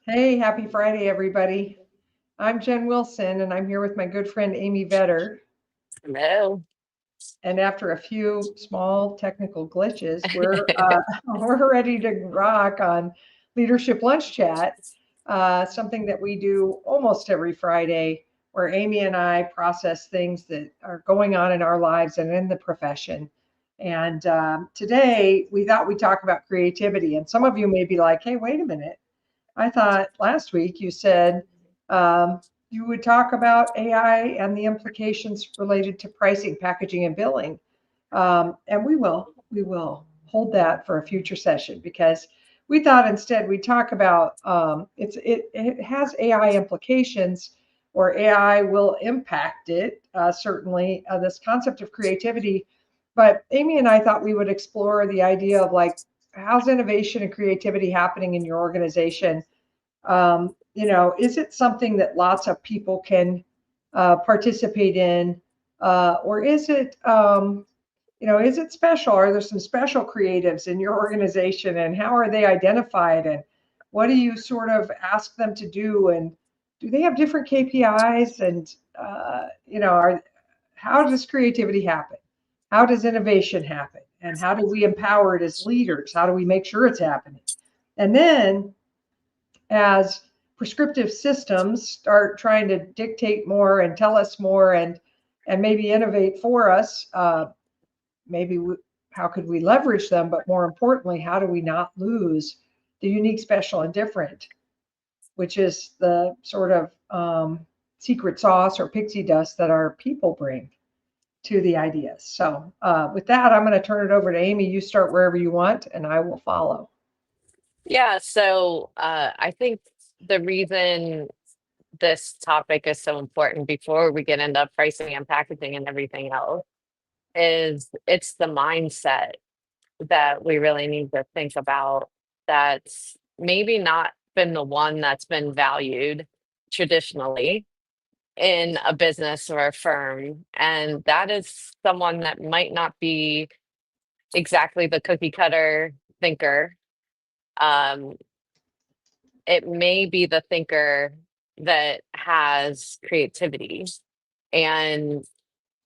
Hey, happy Friday, everybody. I'm Jen Wilson, and I'm here with my good friend Amy Vetter. Hello. And after a few small technical glitches, we're ready to rock on Leadership Lunch Chat, something that we do almost every Friday, where Amy and I process things that are going on in our lives and in the profession. And today we thought we'd talk about creativity. And some of you may be like, "Hey, wait a minute. I thought last week you said you would talk about AI and the implications related to pricing, packaging, and billing." And we will hold that for a future session because we thought instead we'd talk about it has AI implications or AI will impact it, certainly, this concept of creativity. But Amy and I thought we would explore the idea of like, how's innovation and creativity happening in your organization? Is it something that lots of people can participate in, or is it special? Are there some special creatives in your organization, and how are they identified? And what do you sort of ask them to do? And do they have different KPIs? And how does creativity happen? How does innovation happen? And how do we empower it as leaders? How do we make sure it's happening? And then as prescriptive systems start trying to dictate more and tell us more and maybe innovate for us, maybe how could we leverage them? But more importantly, how do we not lose the unique, special, and different, which is the sort of secret sauce or pixie dust that our people bring to the ideas. So with that, I'm going to turn it over to Amy. You start wherever you want, and I will follow. I think the reason this topic is so important before we get into pricing and packaging and everything else is it's the mindset that we really need to think about that's maybe not been the one that's been valued traditionally in a business or a firm. And that is someone that might not be exactly the cookie cutter thinker. Um, it may be the thinker that has creativity and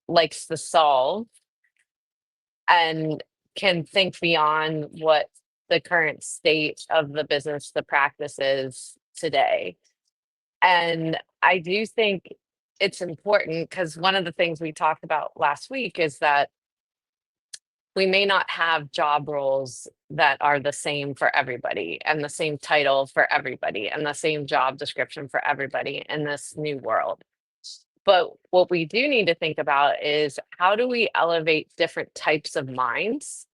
likes to solve and can think beyond what the current state of the business, the practice is today. And I do think it's important because one of the things we talked about last week is that we may not have job roles that are the same for everybody and the same title for everybody and the same job description for everybody in this new world. But what we do need to think about is how do we elevate different types of minds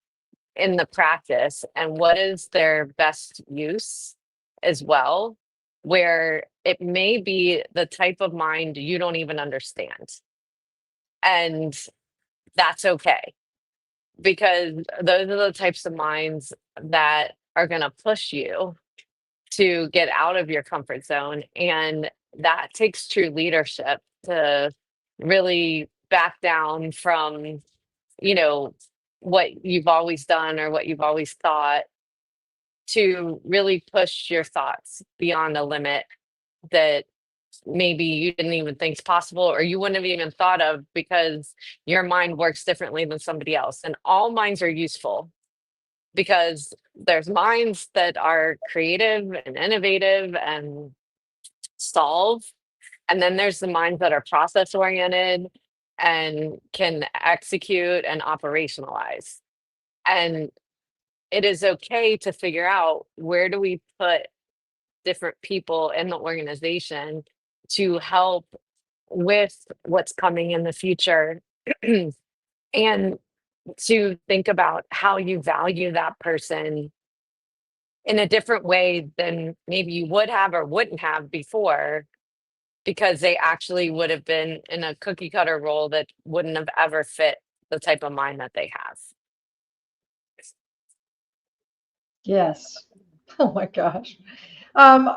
in the practice and what is their best use as well, where it may be the type of mind you don't even understand. And that's okay because those are the types of minds that are going to push you to get out of your comfort zone. And that takes true leadership to really back down from, you know, what you've always done or what you've always thought to really push your thoughts beyond a limit that maybe you didn't even think is possible or you wouldn't have even thought of because your mind works differently than somebody else. And all minds are useful because there's minds that are creative and innovative and solve. And then there's the minds that are process oriented and can execute and operationalize. And it is okay to figure out where do we put different people in the organization to help with what's coming in the future and to think about how you value that person in a different way than maybe you would have or wouldn't have before because they actually would have been in a cookie cutter role that wouldn't have ever fit the type of mind that they have. Yes. Oh my gosh. I'm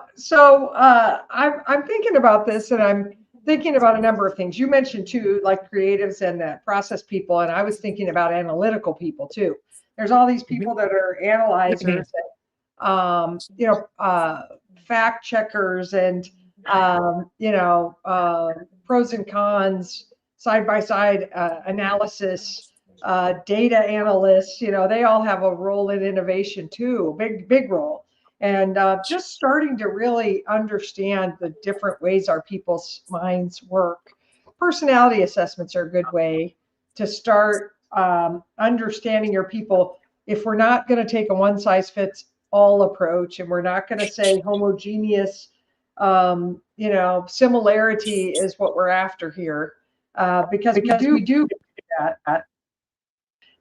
thinking about this, and I'm thinking about a number of things. You mentioned too, like creatives and process people, and I was thinking about analytical people too. There's all these people that are analyzers, and, fact checkers and pros and cons, side by side analysis, data analysts. They all have a role in innovation too, big role. And just starting to really understand the different ways our people's minds work. Personality assessments are a good way to start understanding your people. If we're not going to take a one size fits all approach, and we're not going to say homogeneous, similarity is what we're after here, because we do that.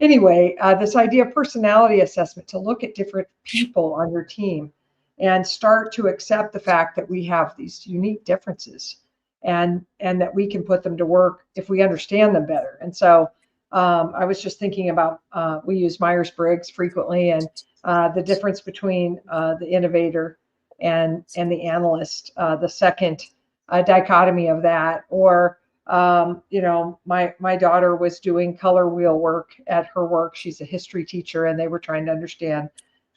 Anyway, this idea of personality assessment, to look at different people on your team and start to accept the fact that we have these unique differences, and that we can put them to work if we understand them better. And so I was just thinking about, we use Myers-Briggs frequently, and the difference between the innovator and the analyst, the second dichotomy of that. Or my daughter was doing color wheel work at her work. She's a history teacher, and they were trying to understand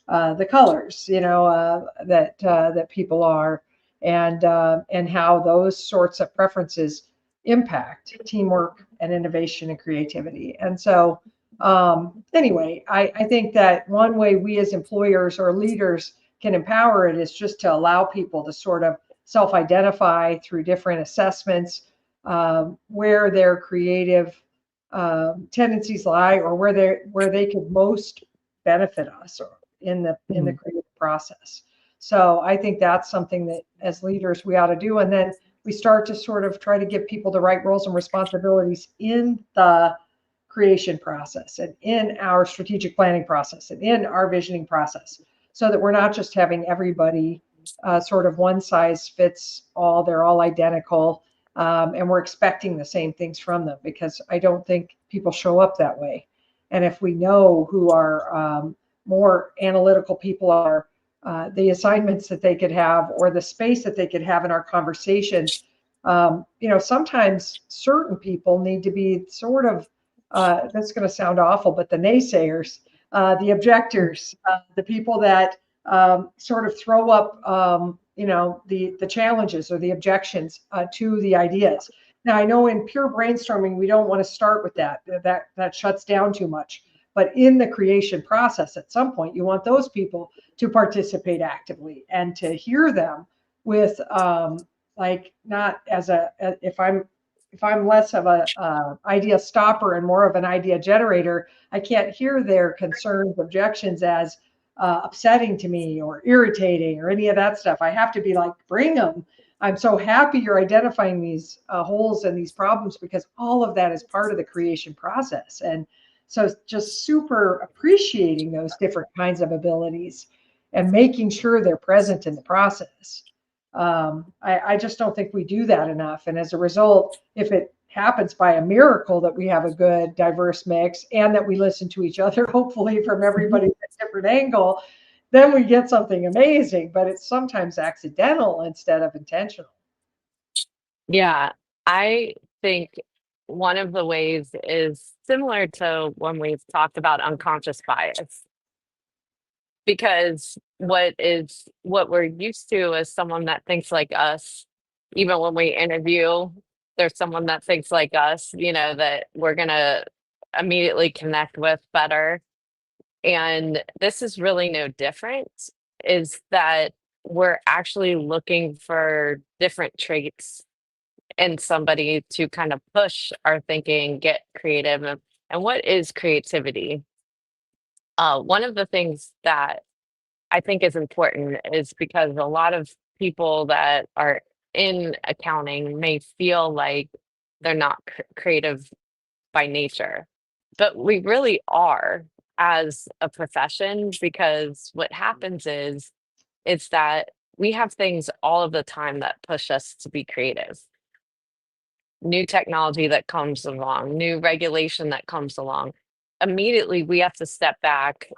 the colors, that people are, and how those sorts of preferences impact teamwork and innovation and creativity. And so anyway, I think that one way we as employers or leaders can empower it is just to allow people to sort of self-identify through different assessments, where their creative tendencies lie, or where they could most benefit us, or in the creative process. So I think that's something that as leaders we ought to do. And then we start to sort of try to give people the right roles and responsibilities in the creation process, and in our strategic planning process, and in our visioning process, so that we're not just having everybody sort of one size fits all, they're all identical, and we're expecting the same things from them, because I don't think people show up that way. And if we know who our more analytical people are, the assignments that they could have, or the space that they could have in our conversations, sometimes certain people need to be sort of, that's going to sound awful, but the naysayers, the objectors, the people that sort of throw up, the challenges or the objections to the ideas. Now, I know in pure brainstorming, we don't want to start with that. That shuts down too much. But in the creation process, at some point, you want those people to participate actively and to hear them with, not as if I'm less of a idea stopper and more of an idea generator, I can't hear their concerns, objections as upsetting to me or irritating or any of that stuff. I have to be like, bring them. I'm so happy you're identifying these holes and these problems, because all of that is part of the creation process. And so just super appreciating those different kinds of abilities and making sure they're present in the process. I just don't think we do that enough. And as a result, if it happens by a miracle that we have a good diverse mix, and that we listen to each other, hopefully from everybody at a different angle, then we get something amazing. But it's sometimes accidental instead of intentional. Yeah, I think one of the ways is similar to when we've talked about unconscious bias, because what we're used to is someone that thinks like us. Even when we interview, there's someone that thinks like us, that we're gonna immediately connect with better. And this is really no different, is that we're actually looking for different traits in somebody to kind of push our thinking, get creative. And what is creativity? One of the things that I think is important is because a lot of people that are in accounting may feel like they're not creative by nature, but we really are as a profession, because what happens is it's that we have things all of the time that push us to be creative. New technology that comes along, new regulation that comes along. Immediately, we have to step back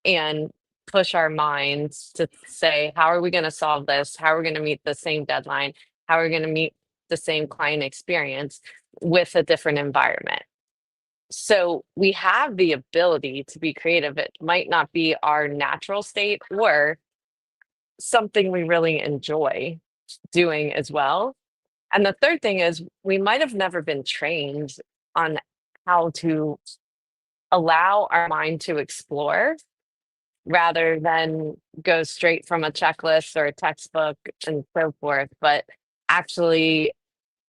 and push our minds to say, how are we going to solve this? How are we going to meet the same deadline? How are we going to meet the same client experience with a different environment? So we have the ability to be creative. It might not be our natural state, or something we really enjoy doing as well. And the third thing is we might have never been trained on how to allow our mind to explore rather than go straight from a checklist or a textbook and so forth, but actually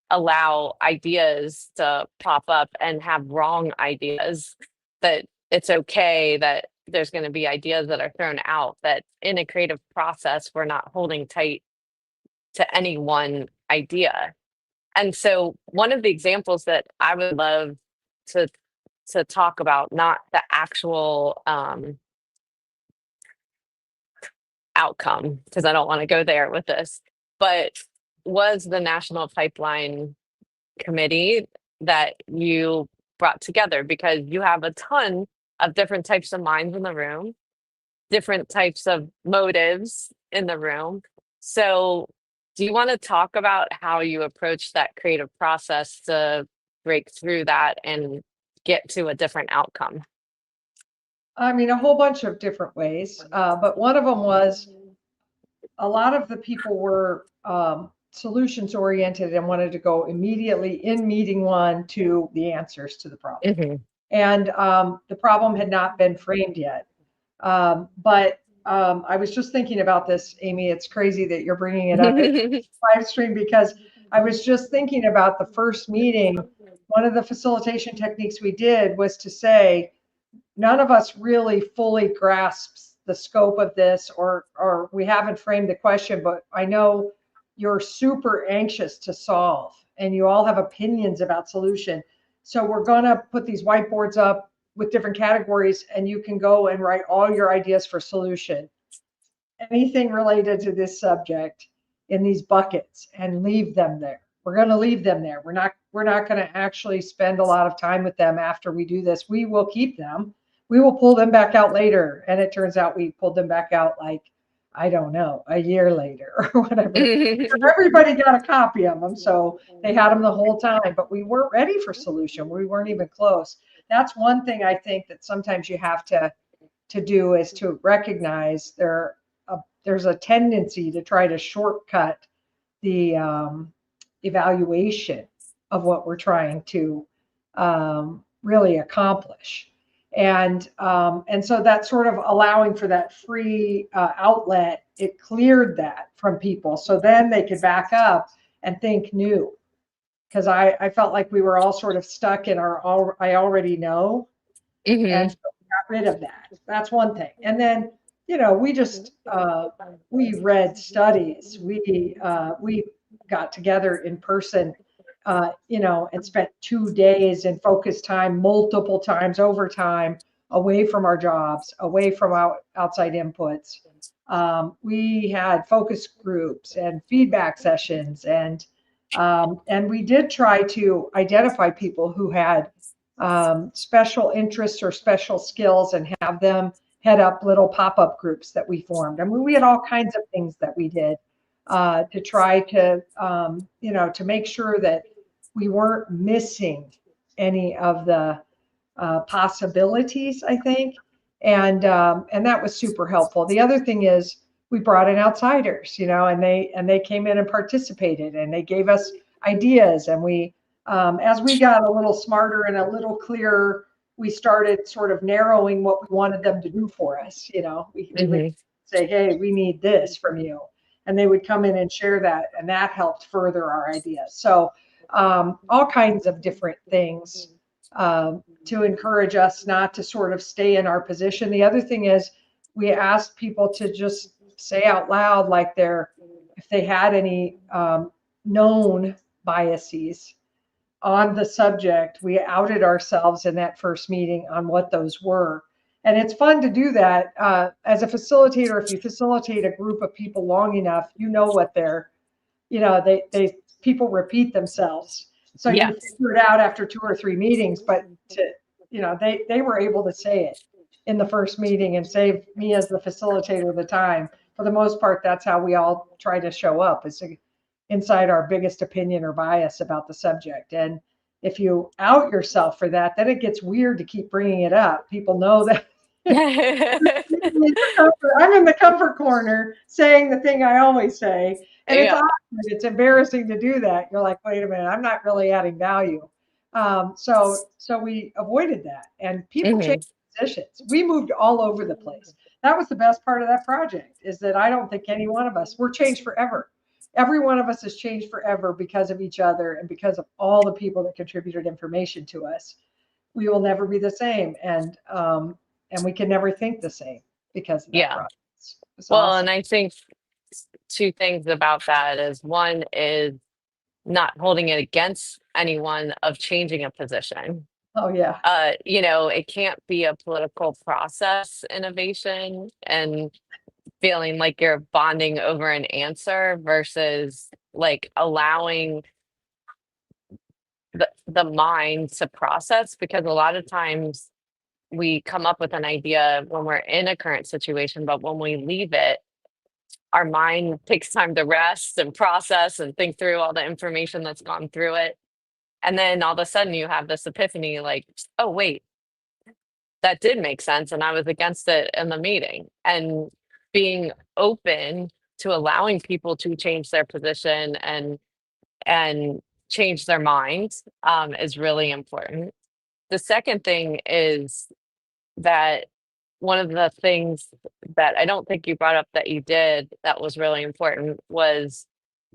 allow ideas to pop up and have wrong ideas, that it's okay that there's going to be ideas that are thrown out, that in a creative process we're not holding tight to any one idea. And so one of the examples that I would love to talk about, not the actual outcome, because I don't want to go there with this, but was the National Pipeline Committee that you brought together, because you have a ton of different types of minds in the room, different types of motives in the room. So do you want to talk about how you approach that creative process to break through that and get to a different outcome? I mean, a whole bunch of different ways, but one of them was a lot of the people were solutions oriented and wanted to go immediately in meeting one to the answers to the problem. Mhm. And the problem had not been framed yet. But I was just thinking about this, Amy. It's crazy that you're bringing it up at live stream, because I was just thinking about the first meeting. One of the facilitation techniques we did was to say, none of us really fully grasps the scope of this, or we haven't framed the question, but I know you're super anxious to solve and you all have opinions about solution. So we're going to put these whiteboards up with different categories, and you can go and write all your ideas for solution, anything related to this subject, in these buckets, and leave them there. We're going to leave them there. We're not going to actually spend a lot of time with them after we do this. We will keep them. We will pull them back out later. And it turns out we pulled them back out, like, I don't know, a year later or whatever. Everybody got a copy of them, so they had them the whole time, but we weren't ready for solution. We weren't even close. That's one thing I think that sometimes you have to do, is to recognize there's a tendency to try to shortcut the evaluation of what we're trying to really accomplish. And so that sort of allowing for that free outlet, it cleared that from people. So then they could back up and think new. Because I felt like we were all sort of stuck in our I already know. And so we got rid of that. That's one thing. And then, we just we read studies. We got together in person, and spent 2 days in focus time, multiple times over time, away from our jobs, away from outside inputs. We had focus groups and feedback sessions, and we did try to identify people who had special interests or special skills, and have them head up little pop-up groups that we formed. I mean, we had all kinds of things that we did to try to, to make sure that we weren't missing any of the possibilities, I think. And that was super helpful. The other thing is we brought in outsiders, and they came in and participated, and they gave us ideas. And we, as we got a little smarter and a little clearer, we started sort of narrowing what we wanted them to do for us. We would say, hey, we need this from you. And they would come in and share that, and that helped further our ideas. So all kinds of different things to encourage us not to sort of stay in our position. The other thing is we asked people to just say out loud, like if they had any known biases on the subject. We outed ourselves in that first meeting on what those were. And it's fun to do that as a facilitator. If you facilitate a group of people long enough, what they're, people repeat themselves. So you figure it out after 2 or 3 meetings, but they were able to say it in the first meeting and save me as the facilitator the time. For the most part, that's how we all try to show up, is inside our biggest opinion or bias about the subject. And if you out yourself for that, then it gets weird to keep bringing it up. People know that I'm in the comfort corner saying the thing I always say. And it's Yeah. awkward. It's embarrassing to do that. You're like, wait a minute, I'm not really adding value. So we avoided that. And people Hmm. changed positions. We moved all over the place. That was the best part of that project, is that I don't think any one of us, we're changed forever. Every one of us has changed forever because of each other and because of all the people that contributed information to us. We will never be the same. And we can never think the same because of that Yeah. process. It's Well, awesome. and I think two things about that is one is not holding it against anyone of changing a position. Oh yeah, It can't be a political process innovation and feeling like you're bonding over an answer versus like allowing the mind to process, because a lot of times we come up with an idea when we're in a current situation, but when we leave it, our mind takes time to rest and process and think through all the information that's gone through it. And then all of a sudden you have this epiphany like, oh, wait, that did make sense. And I was against it in the meeting. And being open to allowing people to change their position and change their minds is really important. The second thing is that one of the things that I don't think you brought up that you did that was really important was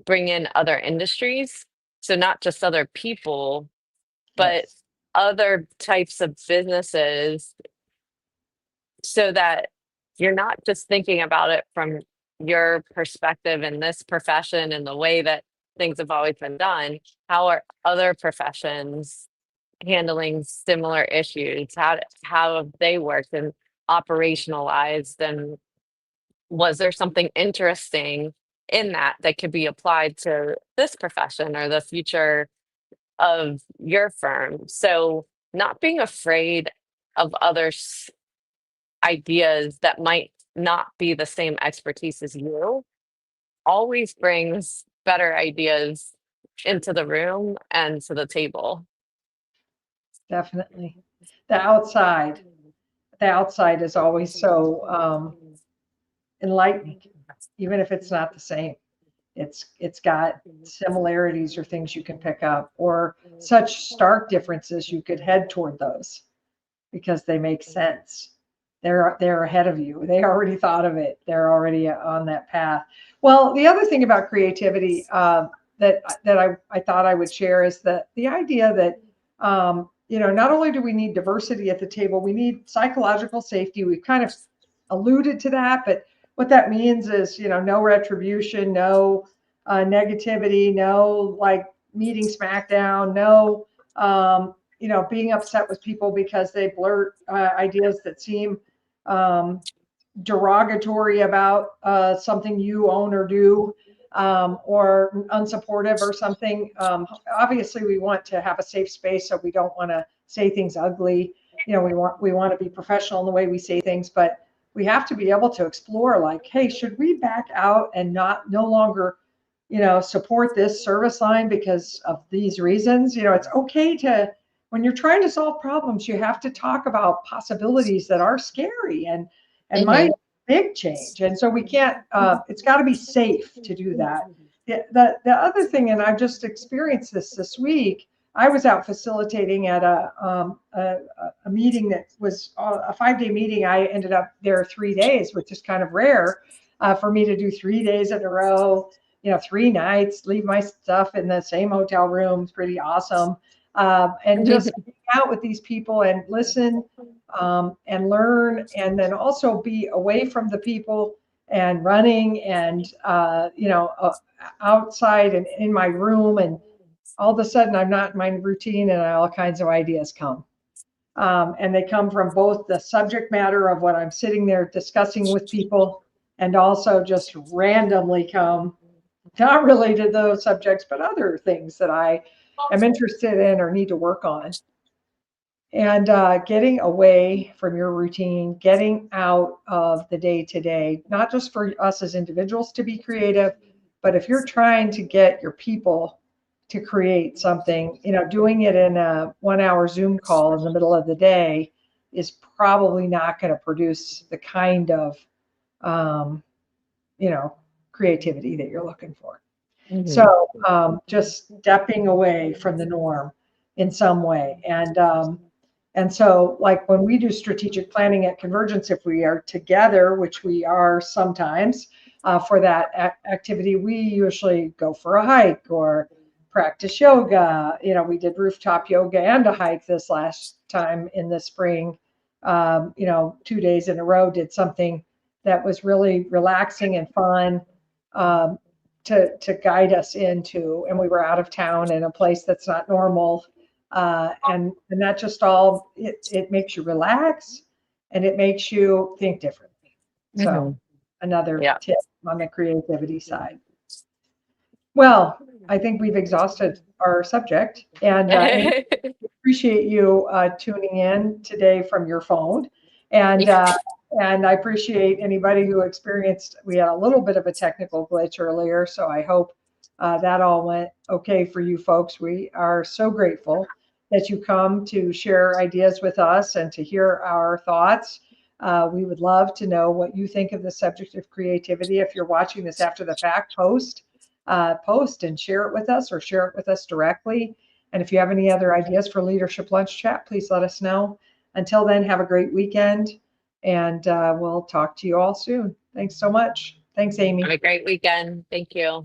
bring in other industries. So not just other people, but yes, other types of businesses, so that you're not just thinking about it from your perspective in this profession and the way that things have always been done. How are other professions handling similar issues? How have they worked and operationalized? And was there something interesting in that that could be applied to this profession or the future of your firm? So not being afraid of others' ideas that might not be the same expertise as you always brings better ideas into the room and to the table. definitely. The outside, the outside is always so enlightening, even if it's not the same. It's got similarities or things you can pick up, or such stark differences you could head toward those because they make sense. They're ahead of you. They already thought of it. They're already on that path. Well, the other thing about creativity that I thought I would share is that the idea that not only do we need diversity at the table, we need psychological safety. We've kind of alluded to that, but what that means is no retribution, no negativity, no like meeting smackdown, no being upset with people because they blurt ideas that seem um, derogatory about something you own or do, or unsupportive or something. Obviously, we want to have a safe space, so we don't want to say things ugly. We want to be professional in the way we say things, but we have to be able to explore, like, hey, should we back out and no longer support this service line because of these reasons? It's okay to, when you're trying to solve problems, you have to talk about possibilities that are scary and Hmm. might big change. And so we can't, it's got to be safe to do that. The other thing, and I've just experienced this week, I was out facilitating at a meeting that was a 5-day meeting. I ended up there 3 days, which is kind of rare for me to do 3 days in a row, 3 nights, leave my stuff in the same hotel room. It's pretty awesome. And just hang out with these people and listen and learn, and then also be away from the people and running and outside and in my room, and all of a sudden I'm not in my routine and all kinds of ideas come. And they come from both the subject matter of what I'm sitting there discussing with people, and also just randomly come, not related to those subjects, but other things that I am interested in or need to work on. And getting away from your routine, getting out of the day to day, not just for us as individuals to be creative, but if you're trying to get your people to create something, doing it in a 1 hour Zoom call in the middle of the day is probably not going to produce the kind of, creativity that you're looking for. Mhm. So just stepping away from the norm in some way. And so like when we do strategic planning at Convergence, if we are together, which we are sometimes for that activity, we usually go for a hike or practice yoga. We did rooftop yoga and a hike this last time in the spring. 2 days in a row, did something that was really relaxing and fun. To guide us into, and we were out of town in a place that's not normal. And that just all, it makes you relax and it makes you think differently. So another Yeah. tip on the creativity side. Well, I think we've exhausted our subject, and appreciate you tuning in today from your phone. And I appreciate anybody who experienced, we had a little bit of a technical glitch earlier, so I hope that all went okay for you folks. We are so grateful that you come to share ideas with us and to hear our thoughts. We would love to know what you think of the subject of creativity. If you're watching this after the fact, post and share it with us, or share it with us directly. And if you have any other ideas for Leadership Lunch Chat, please let us know. Until then, have a great weekend, and we'll talk to you all soon. Thanks so much. Thanks, Amy. Have a great weekend. Thank you.